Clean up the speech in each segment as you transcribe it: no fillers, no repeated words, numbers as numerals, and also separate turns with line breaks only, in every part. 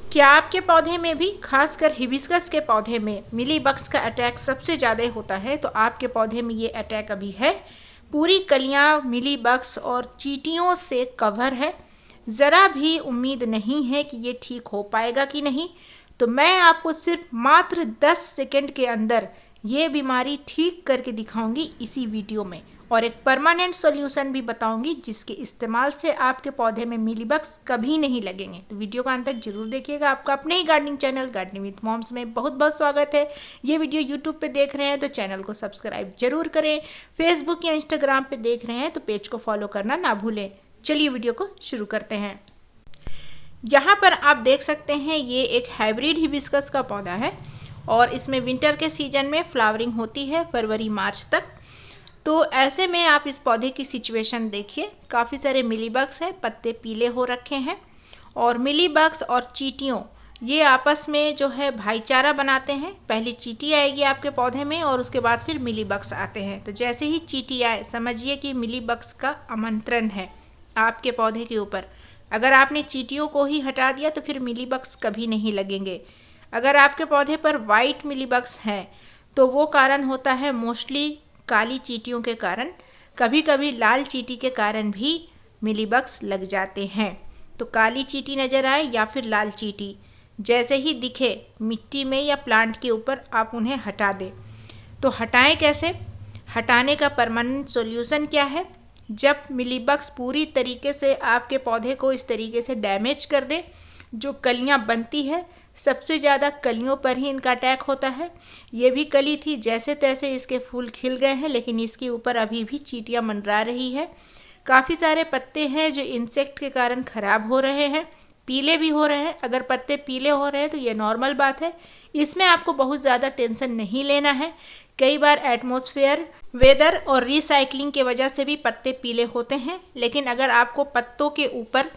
क्या आपके पौधे में भी, खासकर हिबिस्कस के पौधे में, मिली बग्स का अटैक सबसे ज़्यादा होता है? तो आपके पौधे में ये अटैक अभी है। पूरी कलियां मिली बग्स और चींटियों से कवर है। ज़रा भी उम्मीद नहीं है कि ये ठीक हो पाएगा कि नहीं। तो मैं आपको सिर्फ मात्र 10 सेकंड के अंदर ये बीमारी ठीक करके दिखाऊंगी इसी वीडियो में, और एक परमानेंट सॉल्यूशन भी बताऊंगी जिसके इस्तेमाल से आपके पौधे में मिलीबग्स कभी नहीं लगेंगे। तो वीडियो का अंत तक जरूर देखिएगा। आपका अपने ही gardening channel gardening with moms में बहुत बहुत स्वागत है। ये वीडियो यूट्यूब पे देख रहे हैं तो चैनल को सब्सक्राइब जरूर करें। फेसबुक या इंस्टाग्राम पे देख रहे हैं तो पेज को फॉलो करना ना भूलें। चलिए वीडियो को शुरू करते हैं। यहाँ पर आप देख सकते हैं ये एक हाइब्रिड हिबिस्कस का पौधा है और इसमें विंटर के सीजन में फ्लावरिंग होती है फरवरी मार्च तक। तो ऐसे में आप इस पौधे की सिचुएशन देखिए, काफ़ी सारे मिलीबग्स हैं, पत्ते पीले हो रखे हैं और मिलीबग्स और चींटियों ये आपस में जो है भाईचारा बनाते हैं। पहले चींटी आएगी आपके पौधे में और उसके बाद फिर मिलीबग्स आते हैं। तो जैसे ही चींटी आए समझिए कि मिलीबग्स का आमंत्रण है आपके पौधे के ऊपर। अगर आपने चींटियों को ही हटा दिया तो फिर मिलीबग्स कभी नहीं लगेंगे। अगर आपके पौधे पर वाइट मिलीबग्स हैं तो वो कारण होता है मोस्टली काली चींटियों के कारण। कभी कभी लाल चींटी के कारण भी मिलीबग्स लग जाते हैं। तो काली चींटी नज़र आए या फिर लाल चींटी जैसे ही दिखे मिट्टी में या प्लांट के ऊपर आप उन्हें हटा दें। तो हटाएं कैसे? हटाने का परमानेंट सॉल्यूशन क्या है? जब मिलीबग्स पूरी तरीके से आपके पौधे को इस तरीके से डैमेज कर दे, जो कलियां बनती है सबसे ज़्यादा कलियों पर ही इनका अटैक होता है। ये भी कली थी, जैसे तैसे इसके फूल खिल गए हैं लेकिन इसके ऊपर अभी भी चींटियां मंडरा रही है। काफ़ी सारे पत्ते हैं जो इंसेक्ट के कारण ख़राब हो रहे हैं, पीले भी हो रहे हैं। अगर पत्ते पीले हो रहे हैं तो ये नॉर्मल बात है, इसमें आपको बहुत ज़्यादा टेंशन नहीं लेना है। कई बार एटमॉस्फेयर, वेदर और रिसाइकलिंग की वजह से भी पत्ते पीले होते हैं। लेकिन अगर आपको पत्तों के ऊपर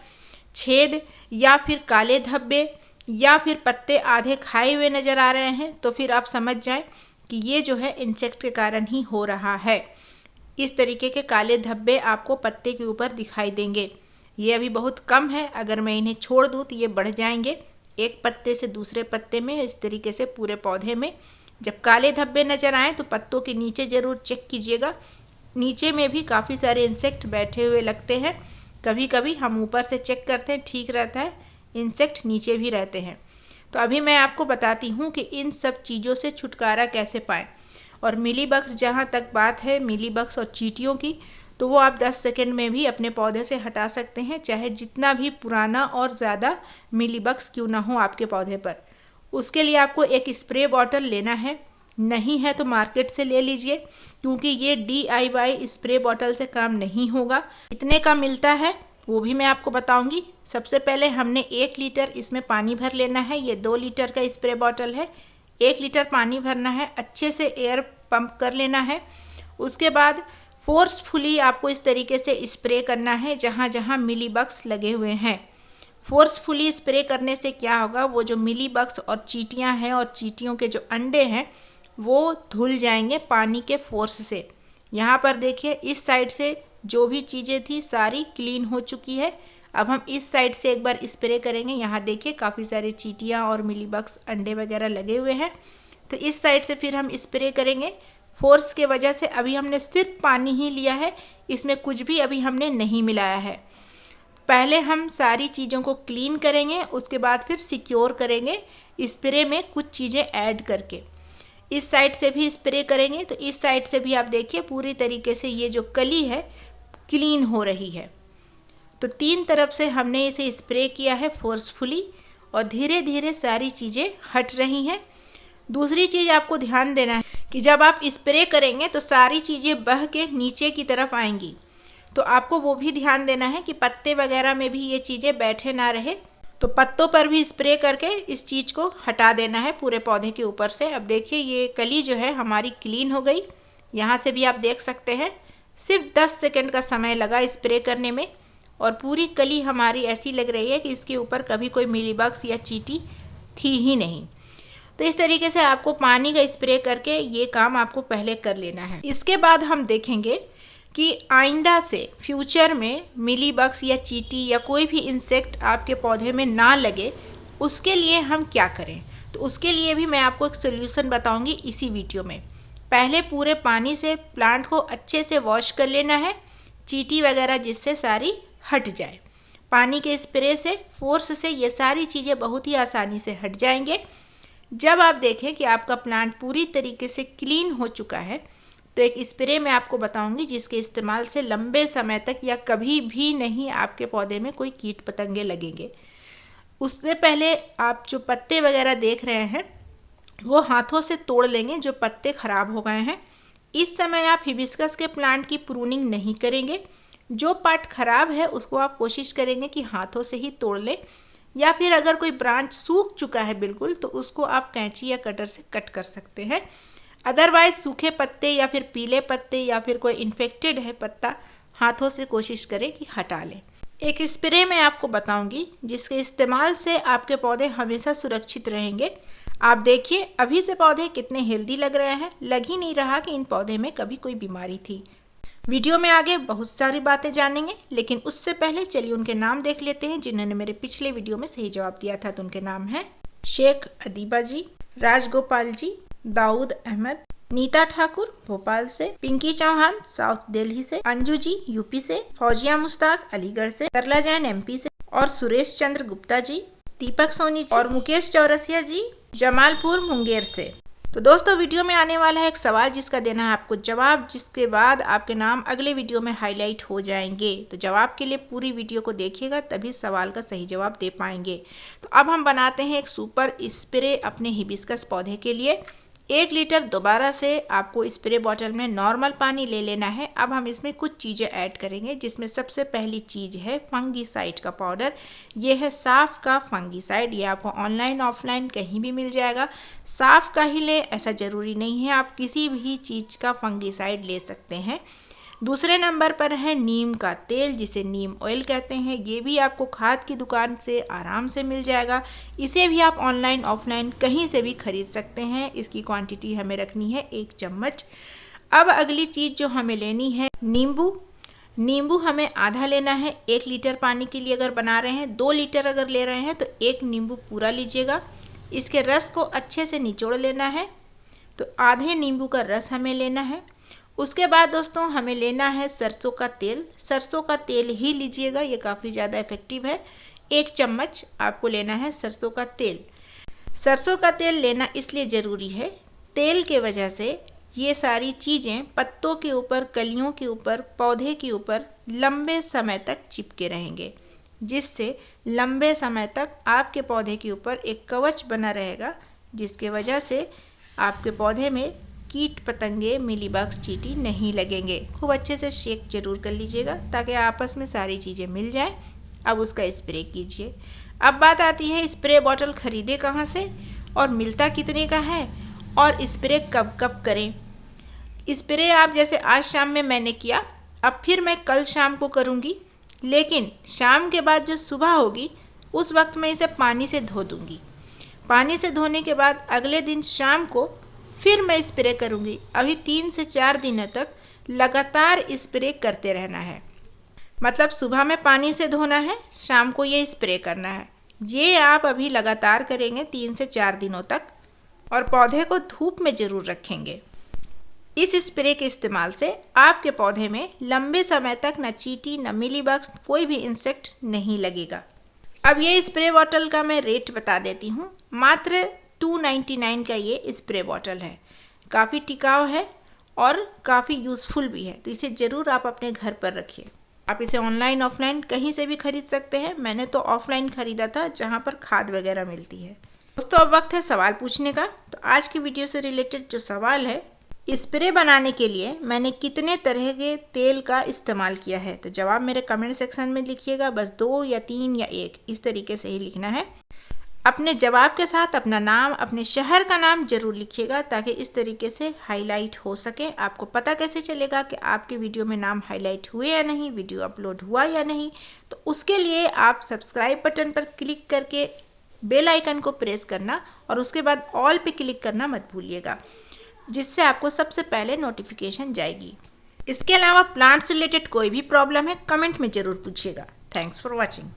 छेद या फिर काले धब्बे या फिर पत्ते आधे खाए हुए नज़र आ रहे हैं तो फिर आप समझ जाएं कि ये जो है इंसेक्ट के कारण ही हो रहा है। इस तरीके के काले धब्बे आपको पत्ते के ऊपर दिखाई देंगे। ये अभी बहुत कम है, अगर मैं इन्हें छोड़ दूँ तो ये बढ़ जाएंगे एक पत्ते से दूसरे पत्ते में, इस तरीके से पूरे पौधे में। जब काले धब्बे नज़र आएँ तो पत्तों के नीचे ज़रूर चेक कीजिएगा। नीचे में भी काफ़ी सारे इंसेक्ट बैठे हुए लगते हैं। कभी कभी हम ऊपर से चेक करते हैं, ठीक रहता है, इंसेक्ट नीचे भी रहते हैं। तो अभी मैं आपको बताती हूँ कि इन सब चीज़ों से छुटकारा कैसे पाएँ। और मिलीबग्स, जहाँ तक बात है मिलीबग्स और चींटियों की, तो वो आप 10 सेकंड में भी अपने पौधे से हटा सकते हैं, चाहे जितना भी पुराना और ज़्यादा मिलीबग्स क्यों ना हो आपके पौधे पर। उसके लिए आपको एक स्प्रे बॉटल लेना है, नहीं है तो मार्केट से ले लीजिए, क्योंकि ये DIY स्प्रे बॉटल से काम नहीं होगा। इतने का मिलता है वो भी मैं आपको बताऊंगी। सबसे पहले हमने 1 लीटर इसमें पानी भर लेना है। ये 2 लीटर का स्प्रे बॉटल है। 1 लीटर पानी भरना है, अच्छे से एयर पंप कर लेना है। उसके बाद फोर्सफुली आपको इस तरीके से स्प्रे करना है जहाँ जहाँ मिलीबग्स लगे हुए हैं। फोर्सफुली स्प्रे करने से क्या होगा, वो जो मिलीबग्स और चींटियाँ हैं और चींटियों के जो अंडे हैं वो धुल जाएंगे पानी के फोर्स से। यहाँ पर देखिए इस साइड से जो भी चीज़ें थी सारी क्लीन हो चुकी है। अब हम इस साइड से एक बार स्प्रे करेंगे। यहाँ देखिए काफ़ी सारे चींटियाँ और मिलीबग्स अंडे वगैरह लगे हुए हैं। तो इस साइड से फिर हम स्प्रे करेंगे। फोर्स के वजह से अभी हमने सिर्फ पानी ही लिया है, इसमें कुछ भी अभी हमने नहीं मिलाया है। पहले हम सारी चीज़ों को क्लीन करेंगे, उसके बाद फिर सिक्योर करेंगे स्प्रे में कुछ चीज़ें ऐड करके। इस साइड से भी स्प्रे करेंगे तो इस साइड से भी आप देखिए पूरी तरीके से ये जो कली है क्लीन हो रही है। तो 3 तरफ से हमने इसे स्प्रे किया है फोर्सफुली और धीरे धीरे सारी चीज़ें हट रही हैं। दूसरी चीज़ आपको ध्यान देना है कि जब आप स्प्रे करेंगे तो सारी चीज़ें बह के नीचे की तरफ आएंगी। तो आपको वो भी ध्यान देना है कि पत्ते वगैरह में भी ये चीज़ें बैठे ना रहे। तो पत्तों पर भी स्प्रे करके इस चीज़ को हटा देना है पूरे पौधे के ऊपर से। अब देखिए ये कली जो है हमारी क्लीन हो गई। यहाँ से भी आप देख सकते हैं सिर्फ 10 सेकंड का समय लगा स्प्रे करने में और पूरी कली हमारी ऐसी लग रही है कि इसके ऊपर कभी कोई मिलीबग्स या चींटी थी ही नहीं। तो इस तरीके से आपको पानी का स्प्रे करके ये काम आपको पहले कर लेना है। इसके बाद हम देखेंगे कि आइंदा से फ्यूचर में मिलीबग्स या चींटी या कोई भी इंसेक्ट आपके पौधे में ना लगे, उसके लिए हम क्या करें, तो उसके लिए भी मैं आपको एक सोल्यूशन बताऊंगी इसी वीडियो में। पहले पूरे पानी से प्लांट को अच्छे से वॉश कर लेना है, चींटी वगैरह जिससे सारी हट जाए। पानी के स्प्रे से, फोर्स से ये सारी चीज़ें बहुत ही आसानी से हट जाएंगे। जब आप देखें कि आपका प्लांट पूरी तरीके से क्लीन हो चुका है, तो एक स्प्रे मैं आपको बताऊंगी जिसके इस्तेमाल से लंबे समय तक या कभी भी नहीं आपके पौधे में कोई कीट पतंगे लगेंगे। उससे पहले आप जो पत्ते वगैरह देख रहे हैं वो हाथों से तोड़ लेंगे जो पत्ते खराब हो गए हैं। इस समय आप हिबिस्कस के प्लांट की प्रूनिंग नहीं करेंगे। जो पार्ट खराब है उसको आप कोशिश करेंगे कि हाथों से ही तोड़ लें, या फिर अगर कोई ब्रांच सूख चुका है बिल्कुल तो उसको आप कैंची या कटर से कट कर सकते हैं। अदरवाइज सूखे पत्ते या फिर पीले पत्ते या फिर कोई इन्फेक्टेड है पत्ता, हाथों से कोशिश करें कि हटा लें। एक स्प्रे मैं आपको बताऊंगी जिसके इस्तेमाल से आपके पौधे हमेशा सुरक्षित रहेंगे। आप देखिए अभी से पौधे कितने हेल्दी लग रहे हैं, लग ही नहीं रहा कि इन पौधे में कभी कोई बीमारी थी। वीडियो में आगे बहुत सारी बातें जानेंगे, लेकिन उससे पहले चलिए उनके नाम देख लेते हैं जिन्होंने मेरे पिछले वीडियो में सही जवाब दिया था। तो उनके नाम हैं शेख अदीबा जी, राजगोपाल जी, दाऊद अहमद, नीता ठाकुर भोपाल से, पिंकी चौहान साउथ दिल्ली से, अंजू जी यूपी से, फौजिया मुश्ताक अलीगढ़ से, सरला जैन एमपी से, और सुरेश चंद्र गुप्ता जी, दीपक सोनी जी और मुकेश चौरसिया जी जमालपुर मुंगेर से। तो दोस्तों वीडियो में आने वाला है एक सवाल जिसका देना है आपको जवाब, जिसके बाद आपके नाम अगले वीडियो में हाईलाइट हो जाएंगे। तो जवाब के लिए पूरी वीडियो को देखिएगा तभी सवाल का सही जवाब दे पाएंगे। तो अब हम बनाते हैं एक सुपर स्प्रे अपने हिबिस्कस पौधे के लिए। 1 लीटर दोबारा से आपको स्प्रे बॉटल में नॉर्मल पानी ले लेना है। अब हम इसमें कुछ चीज़ें ऐड करेंगे जिसमें सबसे पहली चीज़ है फंगीसाइड का पाउडर। ये है साफ का फंगीसाइड, ये आपको ऑनलाइन ऑफलाइन कहीं भी मिल जाएगा। साफ का ही ले ऐसा ज़रूरी नहीं है, आप किसी भी चीज़ का फंगीसाइड ले सकते हैं। दूसरे नंबर पर है नीम का तेल जिसे नीम ऑयल कहते हैं। ये भी आपको खाद की दुकान से आराम से मिल जाएगा। इसे भी आप ऑनलाइन ऑफलाइन कहीं से भी खरीद सकते हैं। इसकी क्वांटिटी हमें रखनी है 1 चम्मच। अब अगली चीज़ जो हमें लेनी है नींबू। नींबू हमें आधा लेना है 1 लीटर पानी के लिए। अगर बना रहे हैं 2 लीटर अगर ले रहे हैं तो 1 नींबू पूरा लीजिएगा। इसके रस को अच्छे से निचोड़ लेना है। तो आधे नींबू का रस हमें लेना है। उसके बाद दोस्तों हमें लेना है सरसों का तेल। सरसों का तेल ही लीजिएगा, ये काफ़ी ज़्यादा इफ़ेक्टिव है। 1 चम्मच आपको लेना है सरसों का तेल। सरसों का तेल लेना इसलिए ज़रूरी है, तेल के वजह से ये सारी चीज़ें पत्तों के ऊपर, कलियों के ऊपर, पौधे के ऊपर लंबे समय तक चिपके रहेंगे, जिससे लंबे समय तक आपके पौधे के ऊपर एक कवच बना रहेगा, जिसके वजह से आपके पौधे में कीट पतंगे, मिलीबग्स, चींटी नहीं लगेंगे। खूब अच्छे से शेक जरूर कर लीजिएगा ताकि आपस में सारी चीज़ें मिल जाएं। अब उसका स्प्रे कीजिए। अब बात आती है स्प्रे बॉटल खरीदे कहाँ से और मिलता कितने का है और स्प्रे कब कब करें। स्प्रे आप जैसे आज शाम में मैंने किया, अब फिर मैं कल शाम को करूँगी, लेकिन शाम के बाद जो सुबह होगी उस वक्त मैं इसे पानी से धो दूँगी। पानी से धोने के बाद अगले दिन शाम को फिर मैं स्प्रे करूँगी। अभी 3 से 4 दिनों तक लगातार स्प्रे करते रहना है। मतलब सुबह में पानी से धोना है, शाम को ये स्प्रे करना है। ये आप अभी लगातार करेंगे 3 से 4 दिनों तक, और पौधे को धूप में ज़रूर रखेंगे। इस स्प्रे के इस्तेमाल से आपके पौधे में लंबे समय तक न चींटी, न मिलीबग्स, कोई भी इंसेक्ट नहीं लगेगा। अब ये स्प्रे बॉटल का मैं रेट बता देती हूँ। मात्र 299 का ये स्प्रे बॉटल है। काफ़ी टिकाऊ है और काफ़ी यूज़फुल भी है, तो इसे ज़रूर आप अपने घर पर रखिए। आप इसे ऑनलाइन ऑफलाइन कहीं से भी खरीद सकते हैं। मैंने तो ऑफलाइन ख़रीदा था जहाँ पर खाद वगैरह मिलती है। दोस्तों अब वक्त है सवाल पूछने का। तो आज की वीडियो से रिलेटेड जो सवाल है, स्प्रे बनाने के लिए मैंने कितने तरह के तेल का इस्तेमाल किया है, तो जवाब मेरे कमेंट सेक्शन में लिखिएगा। बस 2 या 3 या 1 इस तरीके से ही लिखना है। अपने जवाब के साथ अपना नाम, अपने शहर का नाम जरूर लिखिएगा ताकि इस तरीके से हाईलाइट हो सके। आपको पता कैसे चलेगा कि आपके वीडियो में नाम हाईलाइट हुए या नहीं, वीडियो अपलोड हुआ या नहीं। तो उसके लिए आप सब्सक्राइब बटन पर क्लिक करके बेल आइकन को प्रेस करना और उसके बाद ऑल पे क्लिक करना मत भूलिएगा, जिससे आपको सबसे पहले नोटिफिकेशन जाएगी। इसके अलावा प्लांट से रिलेटेड कोई भी प्रॉब्लम है कमेंट में ज़रूर पूछिएगा। Thanks for watching.